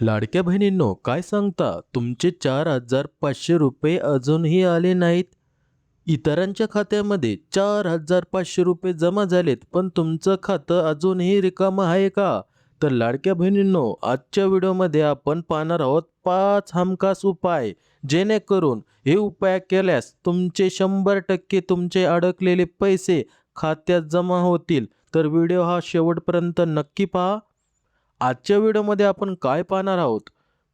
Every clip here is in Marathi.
लाडक्या बहिणींनो, काय सांगता? तुमचे 4,500 रुपये अजूनही आले नाहीत. इतरांच्या खात्यामध्ये 4,500 रुपये जमा झालेत, पण तुमचं खातं अजूनही रिकामं आहे का? तर लाडक्या बहिणींनो, आजच्या व्हिडिओमध्ये आपण पाहणार आहोत 5 हमखास उपाय, जेणेकरून हे उपाय केल्यास तुमचे 100% तुमचे अडकलेले पैसे खात्यात जमा होतील. तर व्हिडिओ हा शेवटपर्यंत नक्की पहा. आजच्या व्हिडिओमध्ये आपण काय पाहणार आहोत?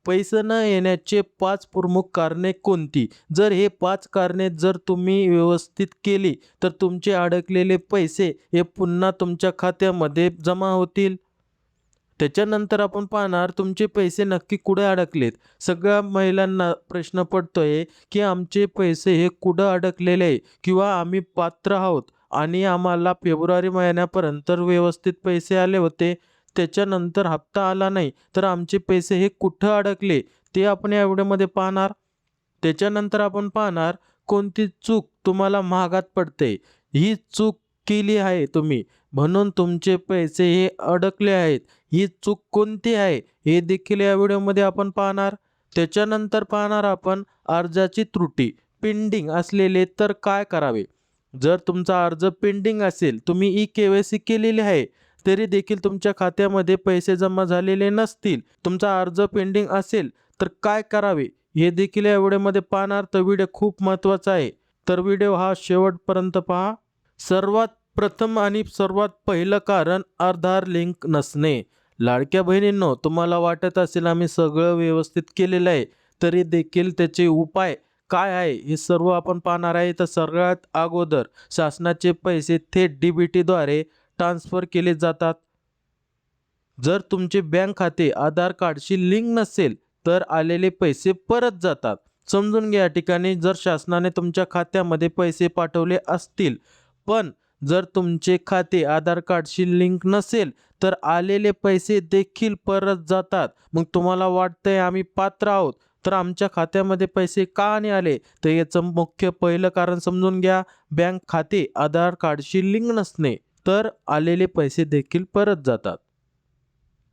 पैसे न येण्याचे 5 प्रमुख कारणे कोणती? जर हे 5 कारणे जर तुम्ही व्यवस्थित केली, तर तुमचे अडकलेले पैसे हे पुन्हा तुमच्या खात्यामध्ये जमा होतील. त्याच्यानंतर आपण पाहणार तुमचे पैसे नक्की कुठे अडकलेत. सगळ्या महिलांना प्रश्न पडतोय, की आमचे पैसे हे कुठं अडकलेले आहे किंवा आम्ही पात्र आहोत आणि आम्हाला फेब्रुवारी महिन्यापर्यंत व्यवस्थित पैसे आले होते. त्याच्यानंतर हप्ता आला नाही, तर आमचे पैसे हे कुठं अडकले ते आपण या व्हिडिओमध्ये पाहणार. त्याच्यानंतर आपण पाहणार कोणती चूक तुम्हाला महागात पडते. ही चूक केली आहे तुम्ही, म्हणून तुमचे पैसे हे अडकले आहेत. ही चूक कोणती आहे हे देखील या व्हिडिओमध्ये आपण पाहणार. त्याच्यानंतर पाहणार आपण अर्जाची त्रुटी पेंडिंग असलेले तर काय करावे. जर तुमचा अर्ज पेंडिंग असेल, तुम्ही ई-के-वाय-सी केलेली आहे, तरी देखील तुमच्या खात्यामध्ये पैसे जमा झालेले नसतील, तुमचा अर्ज पेंडिंग असेल, तर काय करावे हे देखील या व्हिडिओमध्ये पाहणार. तर व्हिडिओ खूप महत्त्वाचा आहे, तर व्हिडिओ हा शेवटपर्यंत पहा. सर्वात प्रथम आणि सर्वात पहिलं कारण आधार लिंक नसणे. लाडक्या बहिणींनो, तुम्हाला वाटत असेल आम्ही सगळं व्यवस्थित केलेलं आहे, तरी देखील त्याचे उपाय काय आहे हे सर्व आपण पाहणार आहे. तर सगळ्यात अगोदर शासनाचे पैसे थेट DBTद्वारे ट्रान्सफर केले जातात. जर तुमचे बँक खाते आधार कार्डशी लिंक नसेल, तर आलेले पैसे परत जातात. समजून घ्या, या ठिकाणी जर शासनाने तुमच्या खात्यामध्ये पैसे पाठवले असतील, पण जर तुमचे खाते आधार कार्डशी लिंक नसेल, तर आलेले पैसे देखील परत जातात. मग तुम्हाला वाटतंय आम्ही पात्र आहोत, तर आमच्या खात्यामध्ये पैसे का नाही आले? तर याचं मुख्य पहिलं कारण समजून घ्या, बँक खाते आधार कार्डशी लिंक नसणे, तर आलेले पैसे देखील परत जातात.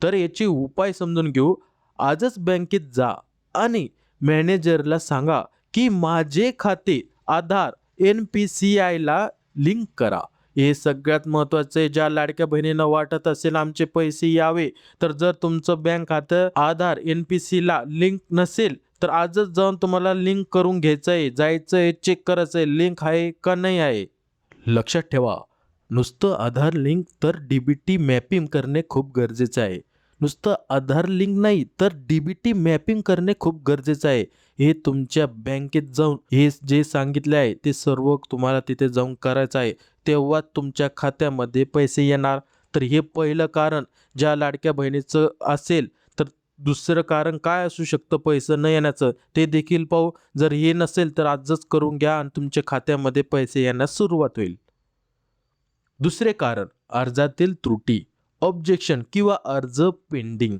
तर याचे उपाय समजून घेऊ. आजच बँकेत जा आणि मॅनेजरला सांगा, की माझे खाते आधार NPCIला लिंक करा. हे सगळ्यात महत्त्वाचं आहे. ज्या लाडक्या बहिणींना वाटत असेल आमचे पैसे यावे, तर जर तुमचं बँक खातं आधार NPCला लिंक नसेल, तर आजच जाऊन तुम्हाला लिंक करून घ्यायचं आहे. जायचं आहे, चेक करायचं आहे लिंक आहे का नाही आहे. लक्षात ठेवा, नुसतं आधार लिंक तर DBT मॅपिंग करणे खूप गरजेचं आहे. नुसतं आधार लिंक नाही, तर DBT मॅपिंग करणे खूप गरजेचं आहे. हे तुमच्या बँकेत जाऊन हे जे सांगितले आहे ते सर्व तुम्हाला तिथे जाऊन करायचं आहे. तेव्हा तुमच्या खात्यामध्ये पैसे येणार. तर हे पहिलं कारण ज्या लाडक्या बहिणीचं असेल, तर दुसरं कारण काय असू शकतं पैसे न येण्याचं ते देखील पाहू. जर हे नसेल तर आजच करून घ्या आणि तुमच्या खात्यामध्ये पैसे येण्यास सुरुवात होईल. दुसरे कारण अर्जातील त्रुटी, ऑब्जेक्शन किंवा अर्ज पेंडिंग.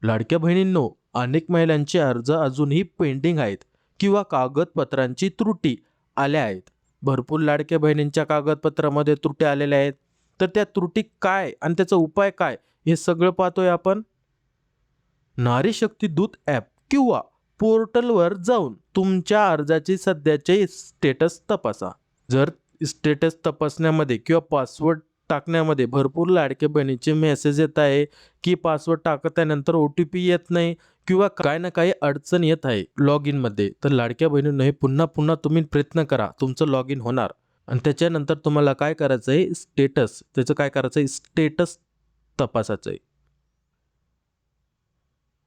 लाडक्या बहिणींनो, अनेक महिलांचे अर्ज अजूनही पेंडिंग आहेत किंवा कागदपत्रांची त्रुटी आल्या आहेत. भरपूर लाडक्या बहिणींच्या कागदपत्रामध्ये त्रुटी आलेल्या आहेत. तर त्या त्रुटी काय आणि त्याचा उपाय काय हे सगळं पाहतोय आपण. नारी शक्ती दूत ॲप किंवा पोर्टलवर जाऊन तुमच्या अर्जाचे सध्याचे स्टेटस तपासा. जर स्टेटस तपासण्यामध्ये किंवा पासवर्ड टाकण्यामध्ये भरपूर लाडक्या बहिणीचे मेसेज येत आहे, की पासवर्ड टाकल्यानंतर OTP येत नाही किंवा काही ना काही अडचण येत आहे लॉग इनमध्ये, तर लाडक्या बहिणींनो हे पुन्हा पुन्हा तुम्ही प्रयत्न करा, तुमचं लॉग इन होणार. आणि त्याच्यानंतर तुम्हाला काय करायचं आहे, स्टेटस त्याचं काय करायचं आहे, स्टेटस तपासायचं आहे.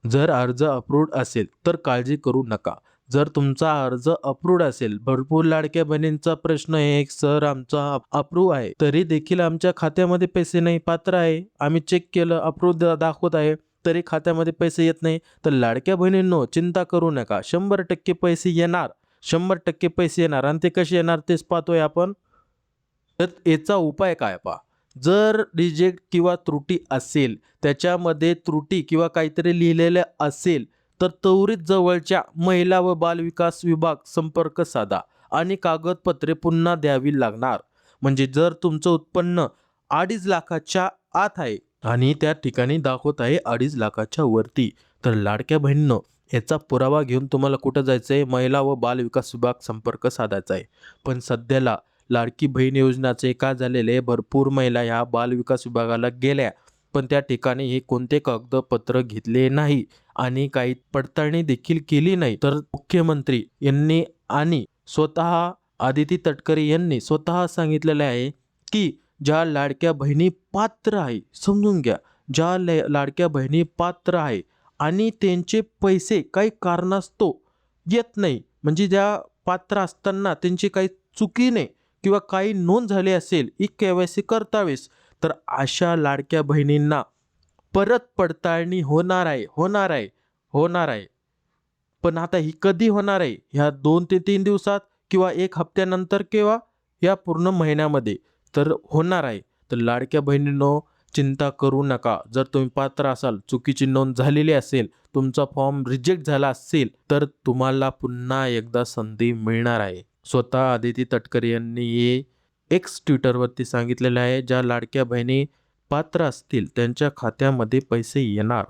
जर अर्ज अप्रूव्ड असेल तर काळजी करू नका. जर तुमचा अर्ज अप्रूव्ड असेल, भरपूर लाडक्या बहिणींचा प्रश्न आहे, सर आमचा अप्रूव्ह आहे, तरी देखील आमच्या खात्यामध्ये पैसे नाही, पात्र आहे, आम्ही चेक केलं अप्रूव्ह दाखवत आहे, तरी खात्यामध्ये पैसे येत नाही. तर लाडक्या बहिणींनो चिंता करू नका, 100% पैसे येणार, 100% पैसे येणार. आणि ते कसे येणार तेच पाहतोय आपण. तर याचा उपाय काय पहा. जर रिजेक्ट किंवा त्रुटी असेल, त्याच्यामध्ये त्रुटी किंवा काहीतरी लिहिलेलं असेल, तर त्वरित जवळच्या महिला व बालविकास विभाग संपर्क साधा आणि कागदपत्रे पुन्हा द्यावी लागणार. म्हणजे जर तुमचं उत्पन्न 2.5 लाखाच्या आत आहे आणि त्या ठिकाणी दाखवत आहे 2.5 लाखाच्या वरती, तर लाडक्या बहिणीनं याचा पुरावा घेऊन तुम्हाला कुठं जायचं आहे? महिला व बालविकास विभाग संपर्क साधायचा आहे. पण सध्याला लाडकी बहीण योजनाचे काय झालेले आहे, भरपूर महिला ह्या बालविकास विभागाला गेल्या, पण त्या ठिकाणी हे कोणते कागदपत्र घेतले नाही आणि काही पडताळणी देखील केली नाही. तर मुख्यमंत्री यांनी आणि स्वतः आदिती तटकरे यांनी स्वतः सांगितलेले आहे की ज्या लाडक्या बहिणी पात्र आहे, समजून घ्या, ज्या लाडक्या बहिणी पात्र आहे आणि त्यांचे पैसे काही कारणास्तव येत नाही, म्हणजे ज्या पात्र असताना त्यांची काही चुकीने किंवा काही नोंद झाली असेल ई केवायसी करतावेळेस, तर अशा लाडक्या बहिणींना परत पडताळणी होणार आहे. पण आता ही कधी होणार आहे? ह्या 2 ते 3 दिवसात किंवा 1 हप्त्यानंतर किंवा या पूर्ण महिन्यामध्ये तर होणार आहे. तर लाडक्या बहिणींनो, चिंता करू नका. जर तुम्ही पात्र असाल, चुकीची नोंद झालेली असेल, तुमचा फॉर्म रिजेक्ट झाला असेल, तर तुम्हाला पुन्हा एकदा संधी मिळणार आहे. स्वतः आदिती तटकरे यांनी हे एक्स ट्विटरवरती सांगितलेलं आहे. ज्या लाडक्या बहिणी पात्र असतील त्यांच्या खात्यामध्ये पैसे येणार.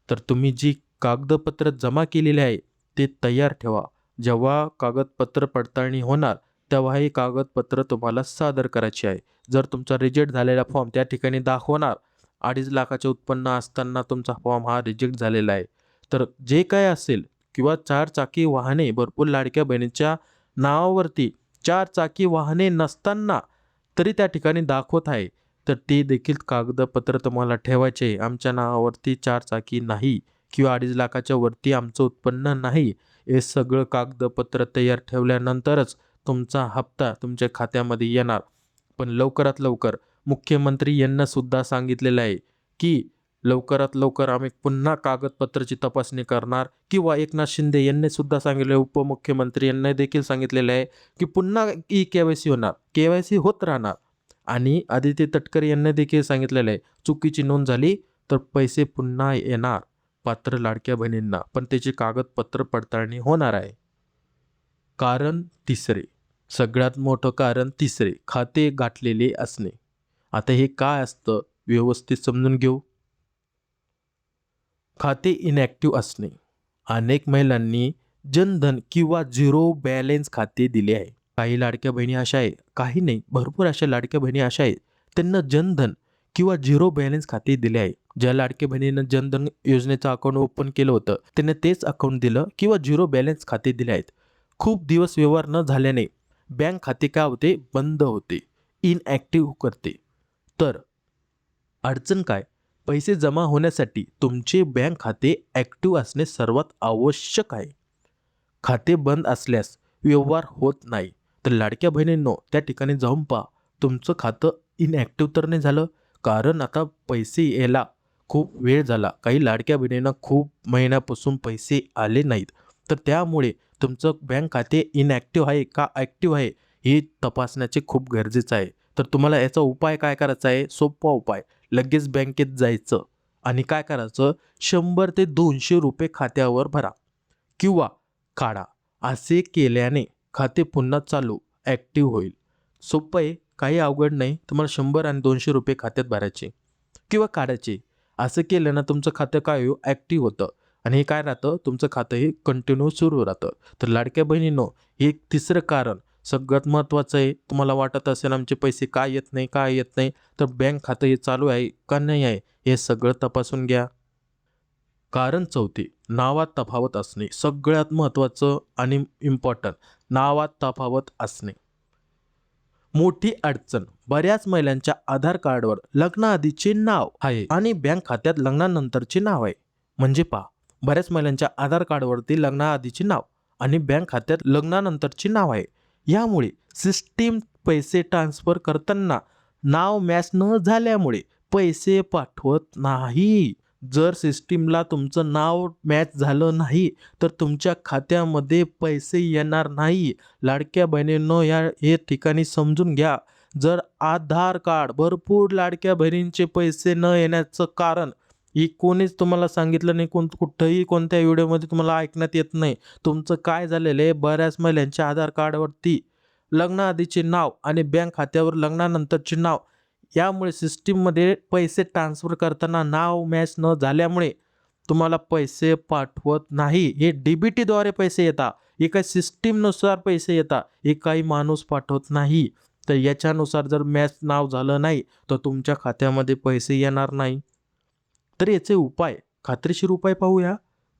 तर तुम्ही जी कागदपत्र जमा केलेली आहे ते तयार ठेवा. जेव्हा कागदपत्र पडताळणी होणार तेव्हा हे कागदपत्र तुम्हाला सादर करायचे आहे. जर तुमचा रिजेक्ट झालेला फॉर्म त्या ठिकाणी दाखवणार 2.5 लाखाचे उत्पन्न असताना तुमचा फॉर्म हा रिजेक्ट झालेला आहे, तर जे काय असेल किंवा 4 चाकी वाहने भरपूर लाडक्या बहिणीच्या नावावरती 4 चाकी वाहने नसताना तरी त्या ठिकाणी दाखवत आहे, तर ते देखील कागदपत्र तुम्हाला ठेवायचे आहे. आमच्या नावावरती 4 चाकी नाही किंवा 2.5 लाखाच्या वरती आमचं उत्पन्न नाही. हे सगळं कागदपत्र तयार ठेवल्यानंतरच तुमचा हप्ता तुमच्या खात्यामध्ये येणार. पण लवकरात लवकर मुख्यमंत्री यांना सुद्धा सांगितलेलं आहे की लवकरात लवकर आम्ही पुन्हा कागदपत्राची तपासणी करणार, किंवा एकनाथ शिंदे यांनी सुद्धा सांगितले, उपमुख्यमंत्री यांनी देखील सांगितलेलं आहे की पुन्हा ई केवायसी होणार, केवायसी होत राहणार. आणि आदित्य तटकरे यांनी देखील सांगितलेलं आहे, चुकीची नोंद झाली तर पैसे पुन्हा येणार पात्र लाडक्या बहिणींना, पण त्याची कागदपत्र पडताळणी होणार आहे. कारण तिसरे, सगळ्यात मोठं कारण तिसरे, खाते गाठलेले असणे. आता हे काय असतं व्यवस्थित समजून घेऊ. खाते इनॅक्टिव्ह असणे. अनेक महिलांनी जनधन किंवा झिरो बॅलन्स खाते दिले आहे. काही लाडक्या बहिणी अशा आहे, काही नाही, भरपूर अशा लाडक्या बहिणी अशा आहेत त्यांना जनधन किंवा झिरो बॅलन्स खाते दिले आहे. ज्या लाडक्या बहिणीनं जनधन योजनेचं अकाउंट ओपन केलं होतं त्यांनी तेच अकाउंट दिलं किंवा झिरो बॅलन्स खाते दिले आहेत. खूप दिवस व्यवहार न झाल्याने बँक खाते काय होते, बंद होते, इनॲक्टिव्ह करते. तर अडचण काय, पैसे जमा होण्यासाठी तुमचे बँक खाते ॲक्टिव्ह असणे सर्वात आवश्यक आहे. खाते बंद असल्यास व्यवहार होत नाही. तर लाडक्या बहिणींनो, त्या ठिकाणी जाऊन पहा तुमचं खातं इनॲक्टिव्ह तर नाही झालं, कारण आता पैसे यायला खूप वेळ झाला. काही लाडक्या बहिणींना खूप महिन्यापासून पैसे आले नाहीत, तर त्यामुळे तुमचं बँक खाते इनॲक्टिव्ह आहे का ॲक्टिव्ह आहे हे तपासण्याचे खूप गरजेचं आहे. तर तुम्हाला याचा उपाय काय करायचा आहे, सोपा उपाय, लगेच बँकेत जायचं आणि काय करायचं, 100 ते 200 रुपये खात्यावर भरा किंवा काढा. असे केल्याने खाते पुन्हा चालू ॲक्टिव्ह होईल. सोपं आहे, काही अवघड नाही. तुम्हाला 100 आणि 200 रुपये खात्यात भरायचे किंवा काढायचे. असं केलं ना तुमचं खातं काय होईल, ॲक्टिव्ह होतं आणि हे काय राहतं, तुमचं खातं हे कंटिन्यू सुरू राहतं. तर लाडक्या बहिणींनो, हे तिसरं कारण सगळ्यात महत्त्वाचं आहे. तुम्हाला वाटत असेल आमचे पैसे काय येत नाही, काय येत नाही, तर बँक खातं हे चालू आहे का नाही आहे हे सगळं तपासून घ्या. कारण चौथे, नावात तफावत असणे. सगळ्यात महत्त्वाचं आणि इम्पॉर्टंट, नावात तफावत असणे. मोठी अडचण, बऱ्याच महिलांच्या आधार कार्डवर लग्नाआधीचे नाव आहे आणि बँक खात्यात लग्नानंतरचे नाव आहे. म्हणजे पहा, बऱ्याच महिलांच्या आधार कार्डवरती लग्नाआधीचे नाव आणि बँक खात्यात लग्नानंतरचे नाव आहे. यामुळे सिस्टीम पैसे ट्रान्सफर करताना नाव मॅच न झाल्यामुळे पैसे पाठवत नाही. जर सिस्टीमला तुमचं नाव मॅच झालं नाही तर तुमच्या खात्यामध्ये पैसे येणार नाही. लाडक्या बहिणींनो, हे ठिकाणी समजून घ्या. जर आधार कार्ड, भरपूर लाडक्या बहिणींचे पैसे न येण्याचं कारण ही कोणीच तुम्हाला सांगितलं नाही, कुठंही कोणत्या व्हिडिओमध्ये तुम्हाला ऐकण्यात येत नाही. तुमचं काय झालेलं आहे, बऱ्याच महिलांच्या आधार कार्डवरती लग्नाआधीचे नाव आणि बँक खात्यावर लग्नानंतरचे नाव, यामुळे सिस्टीममध्ये पैसे ट्रान्सफर करताना नाव मॅच न झाल्यामुळे तुम्हाला पैसे पाठवत नाही. हे DBTद्वारे पैसे येतात. हे काही सिस्टीमनुसार पैसे येतात. हे काही माणूस पाठवत नाही. तर याच्यानुसार जर मॅच नाव झालं नाही तर तुमच्या खात्यामध्ये पैसे येणार नाही. तर याचे उपाय, खात्रीशीर उपाय पाहूया.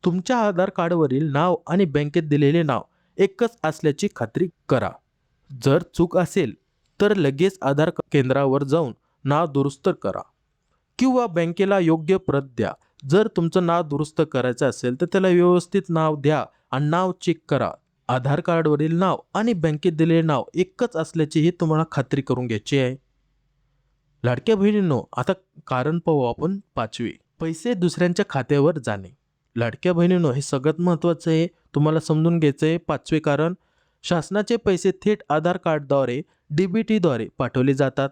तुमच्या आधार कार्डवरील नाव आणि बँकेत दिलेले नाव एकच असल्याची खात्री करा. जर चूक असेल तर लगेच आधार केंद्रावर जाऊन नाव दुरुस्त करा किंवा बँकेला योग्य प्रत द्या. जर तुमचं नाव दुरुस्त करायचं असेल तर त्याला व्यवस्थित नाव द्या आणि नाव चेक करा. आधार कार्डवरील नाव आणि बँकेत दिलेले नाव एकच असल्याची ही तुम्हाला खात्री करून घ्यायची आहे. लाडक्या बहिणींनो, आता कारण पाहू आपण 5वे, पैसे दुसऱ्यांच्या खात्यावर जाणे. लाडक्या बहिणींनो, हे सगळ्यात महत्त्वाचं आहे. तुम्हाला समजून घ्यायचं आहे. 5वे कारण, शासनाचे पैसे थेट आधार कार्डद्वारे DBTद्वारे पाठवले जातात.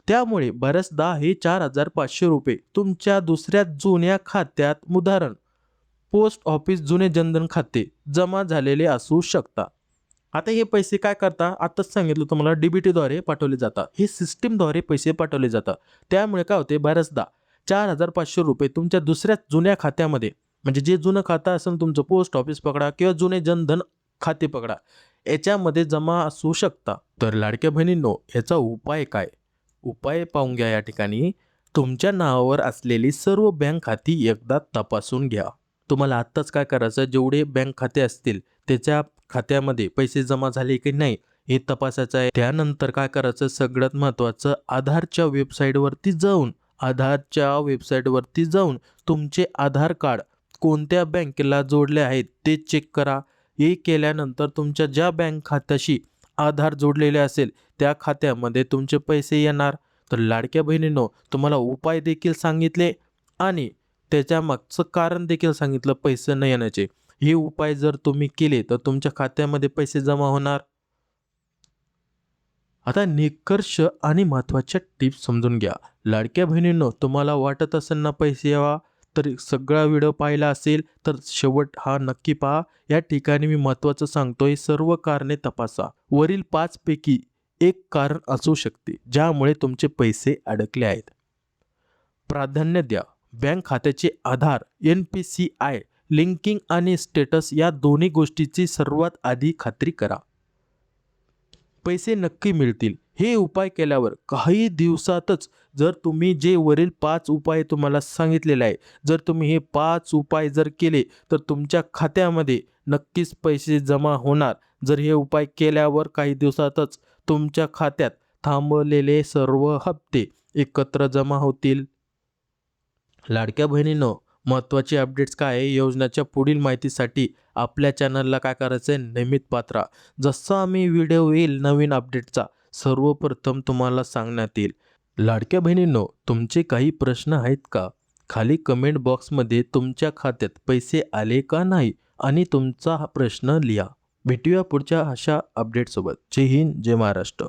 त्यामुळे बऱ्याचदा हे 4,500 रुपये तुमच्या दुसऱ्या जुन्या खात्यात, उदाहरण पोस्ट ऑफिस जुने जनधन खाते, जमा झालेले असू शकतात. आता हे पैसे काय करता, आताच सांगितलं तुम्हाला, DBTद्वारे पाठवले जातात. हे सिस्टीमद्वारे पैसे पाठवले जातात. त्यामुळे काय होते, बऱ्याचदा 4,500 रुपये तुमच्या दुसऱ्या जुन्या खात्यामध्ये, म्हणजे जे जुनं खातं असेल तुमचं, पोस्ट ऑफिस पकडा किंवा जुने जनधन खाते पकडा, याच्यामध्ये जमा असू शकता. तर लाडक्या बहिणींनो, याचा उपाय काय? उपाय पाहून घ्या. या ठिकाणी तुमच्या नावावर असलेली सर्व बँक खाती एकदा तपासून घ्या. तुम्हाला आत्ताच काय करायचं, जेवढे बँक खाते असतील त्याच्या खात्यामध्ये पैसे जमा झाले की नाही हे तपासायचं आहे. त्यानंतर काय करायचं, सगळ्यात महत्त्वाचं, आधारच्या वेबसाईटवरती जाऊन तुमचे आधार कार्ड कोणत्या बँकेला जोडले आहेत ते चेक करा. हे केल्यानंतर तुमच्या ज्या बँक खात्याशी आधार जोडलेले असेल त्या खात्यामध्ये तुमचे पैसे येणार. तर लाडक्या बहिणींनो, तुम्हाला उपाय देखील सांगितले आणि त्याच्या मागचं कारण देखील सांगितलं पैसे न येण्याचे. हे उपाय जर तुम्ही केले तर तुमच्या खात्यामध्ये पैसे जमा होणार. आता निष्कर्ष आणि महत्त्वाच्या टिप्स समजून घ्या. लाडक्या बहिणींनो, तुम्हाला वाटत असेल ना पैसे यावा, तर सगळा व्हिडिओ पाहिला असेल तर शेवट हा नक्की पहा. या ठिकाणी मी महत्त्वाचं सांगतोय, सर्व कारणे तपासा. वरील 5 पैकी एक कारण असू शकते ज्यामुळे तुमचे पैसे अडकले आहेत. प्राधान्य द्या. बँक खात्याचे आधार, NPCI लिंकिंग आणि स्टेटस या दोन्ही गोष्टीची सर्वात आधी खात्री करा. पैसे नक्की मिळतील. हे उपाय केल्यावर काही दिवसातच, जर तुम्ही जे वरील 5 उपाय तुम्हाला सांगितलेले आहे, जर तुम्ही हे 5 उपाय जर केले तर तुमच्या खात्यामध्ये नक्कीच पैसे जमा होणार. जर हे उपाय केल्यावर काही दिवसातच तुमच्या खात्यात थांबलेले सर्व हप्ते एकत्र जमा होतील. लाडक्या बहिणींनो, महत्त्वाचे अपडेट्स काय आहे, योजनेच्या पुढील माहितीसाठी आपल्या चॅनलला काय करायचं आहे, नियमित पाहत राहा. जसं आम्ही व्हिडिओ येईल नवीन अपडेटचा सर्वप्रथम तुम्हाला सांगण्यात येईल. लाडक्या बहिणींनो, तुमचे काही प्रश्न आहेत का? खाली कमेंट बॉक्समध्ये तुमच्या खात्यात पैसे आले का नाही आणि तुमचा हा प्रश्न लिहा. भेटूया पुढच्या अशा अपडेटसोबत. जय हिंद, जय महाराष्ट्र.